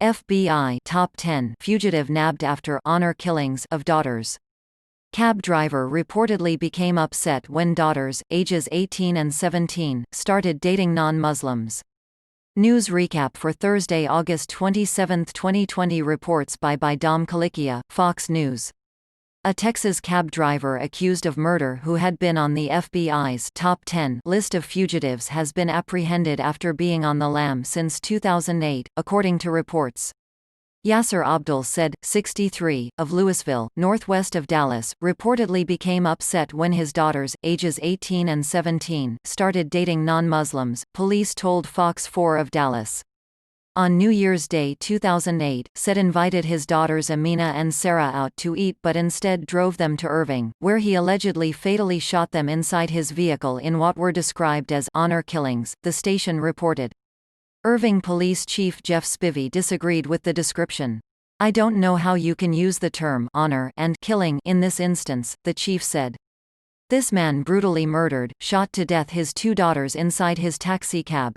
FBI Top 10 Fugitive nabbed after honor killings of daughters. Cab driver reportedly became upset when daughters, ages 18 and 17, started dating non-Muslims. News recap for Thursday, August 27, 2020. Reports by Dom Calicchio, Fox News. A Texas cab driver accused of murder who had been on the FBI's Top 10 list of fugitives has been apprehended after being on the lam since 2008, according to reports. Yasser Abdul said, 63, of Louisville, northwest of Dallas, reportedly became upset when his daughters, ages 18 and 17, started dating non-Muslims, police told Fox 4 of Dallas. On New Year's Day 2008, said invited his daughters Amina and Sarah out to eat but instead drove them to Irving, where he allegedly fatally shot them inside his vehicle in what were described as honor killings, the station reported. Irving Police Chief Jeff Spivey disagreed with the description. "I don't know how you can use the term honor and killing in this instance," the chief said. This man brutally murdered, shot to death his two daughters inside his taxi cab.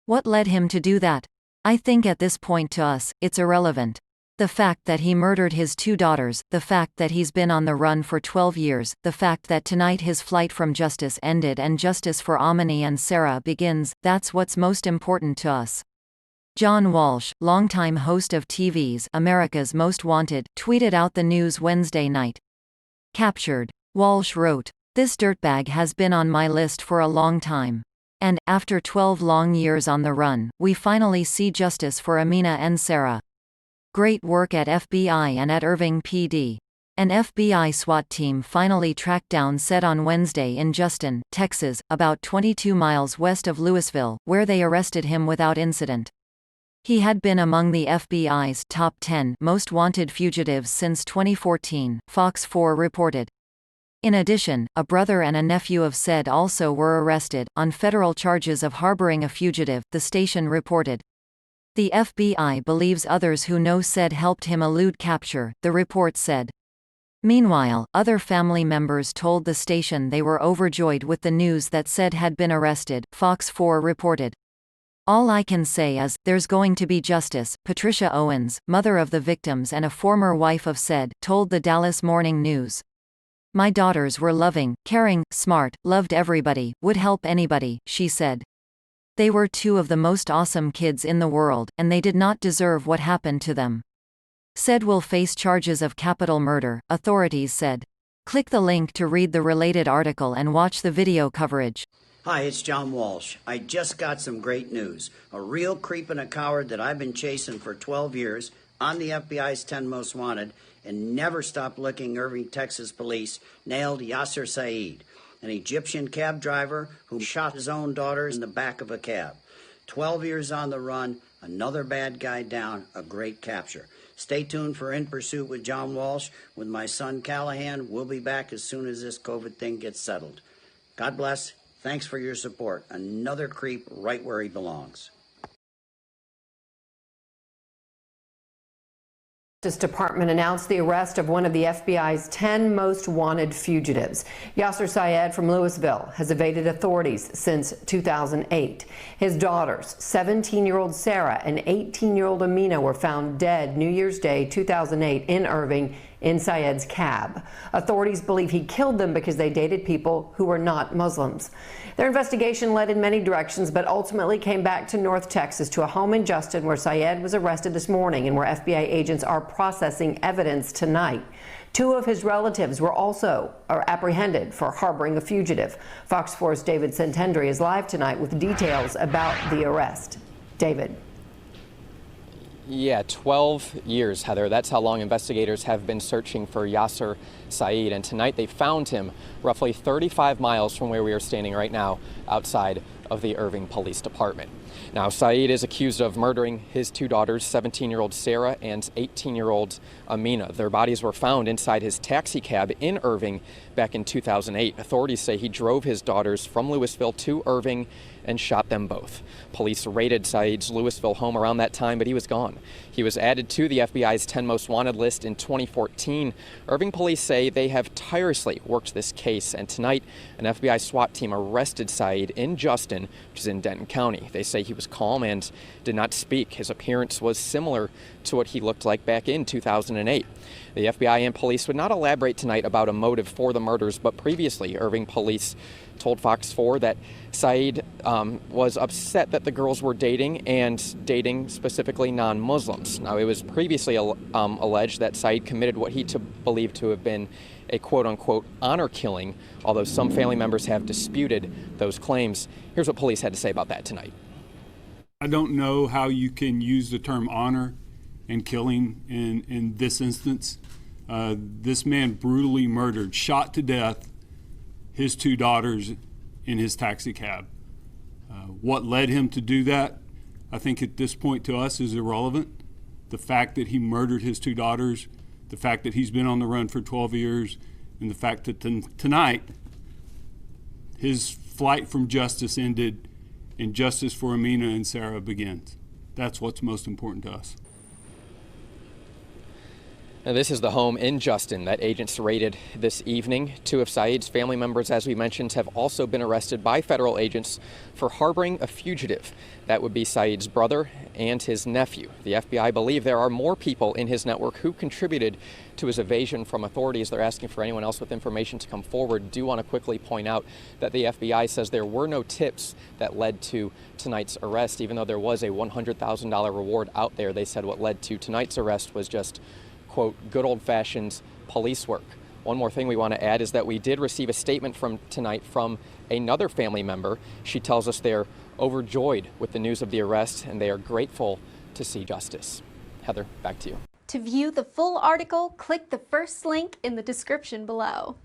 What led him to do that? I think at this point to us, it's irrelevant. The fact that he murdered his two daughters, the fact that he's been on the run for 12 years, the fact that tonight his flight from justice ended and justice for Amini and Sarah begins, that's what's most important to us. John Walsh, longtime host of TV's America's Most Wanted, tweeted out the news Wednesday night. Captured. Walsh wrote, "This dirtbag has been on my list for a long time. And, after 12 long years on the run, we finally see justice for Amina and Sarah. Great work at FBI and at Irving PD. An FBI SWAT team finally tracked down said on Wednesday in Justin, Texas, about 22 miles west of Louisville, where they arrested him without incident. He had been among the FBI's top 10 most wanted fugitives since 2014, Fox 4 reported. In addition, a brother and a nephew of said also were arrested, on federal charges of harboring a fugitive, the station reported. The FBI believes others who know said helped him elude capture, the report said. Meanwhile, other family members told the station they were overjoyed with the news that said had been arrested, Fox 4 reported. "All I can say is, there's going to be justice," Patricia Owens, mother of the victims and a former wife of said, told the Dallas Morning News. "My daughters were loving, caring, smart, loved everybody, would help anybody," she said. "They were two of the most awesome kids in the world, and they did not deserve what happened to them." Said will face charges of capital murder, authorities said. Click the link to read the related article and watch the video coverage. Hi, it's John Walsh. I just got some great news. A real creep and a coward that I've been chasing for 12 years, on the FBI's 10 Most Wanted, and never stopped looking. Irving, Texas police nailed Yasser Saeed, an Egyptian cab driver who shot his own daughters in the back of a cab. 12 years on the run, another bad guy down, a great capture. Stay tuned for In Pursuit with John Walsh. With my son Callahan, we'll be back as soon as this COVID thing gets settled. God bless. Thanks for your support. Another creep right where he belongs. The Justice Department announced the arrest of one of the FBI's 10 most wanted fugitives. Yasser Saeed from Louisville has evaded authorities since 2008. His daughters, 17-year-old Sarah and 18-year-old Amina, were found dead New Year's Day 2008 in Irving in Saeed's cab. Authorities believe he killed them because they dated people who were not Muslims. Their investigation led in many directions, but ultimately came back to North Texas, to a home in Justin where Saeed was arrested this morning and where FBI agents are processing evidence tonight. Two of his relatives were also apprehended for harboring a fugitive. Fox 4's David Santendri is live tonight with details about the arrest. David. Yeah, 12 years, Heather. That's how long investigators have been searching for Yasser Saeed. And tonight they found him roughly 35 miles from where we are standing right now, outside of the Irving Police Department. Now, Saeed is accused of murdering his two daughters, 17-year-old Sarah and 18-year-old Amina. Their bodies were found inside his taxi cab in Irving back in 2008. Authorities say he drove his daughters from Louisville to Irving and shot them both. Police raided Saeed's Louisville home around that time, but he was gone. He was added to the FBI's 10 Most Wanted list in 2014. Irving police say they have tirelessly worked this case, and tonight an FBI SWAT team arrested Saeed in Justin Justin, which is in Denton County. They say he was calm and did not speak. His appearance was similar to what he looked like back in 2008. The FBI and police would not elaborate tonight about a motive for the murders, but previously Irving police told Fox 4 that Saeed was upset that the girls were dating, and dating specifically non-Muslims. Now, it was previously alleged that Saeed committed what he believed to have been a quote-unquote honor killing, although some family members have disputed those claims. Here's what police had to say about that tonight. I don't know how you can use the term honor and killing in this instance. This man brutally murdered, shot to death, his 2 daughters in his taxi cab. What led him to do that, I think at this point to us, is irrelevant. The fact that he murdered his 2 daughters, the fact that he's been on the run for 12 years, and the fact that tonight his flight from justice ended and justice for Amina and Sarah begins. That's what's most important to us. Now, this is the home in Justin that agents raided this evening. 2 of Saeed's family members, as we mentioned, have also been arrested by federal agents for harboring a fugitive. That would be Saeed's brother and his nephew. The FBI believe there are more people in his network who contributed to his evasion from authorities. They're asking for anyone else with information to come forward. Do want to quickly point out that the FBI says there were no tips that led to tonight's arrest, even though there was a $100,000 reward out there. They said what led to tonight's arrest was just, quote, good old-fashioned police work. One more thing we want to add is that we did receive a statement from tonight from another family member. She tells us they're overjoyed with the news of the arrest and they are grateful to see justice. Heather, back to you. To view the full article, click the first link in the description below.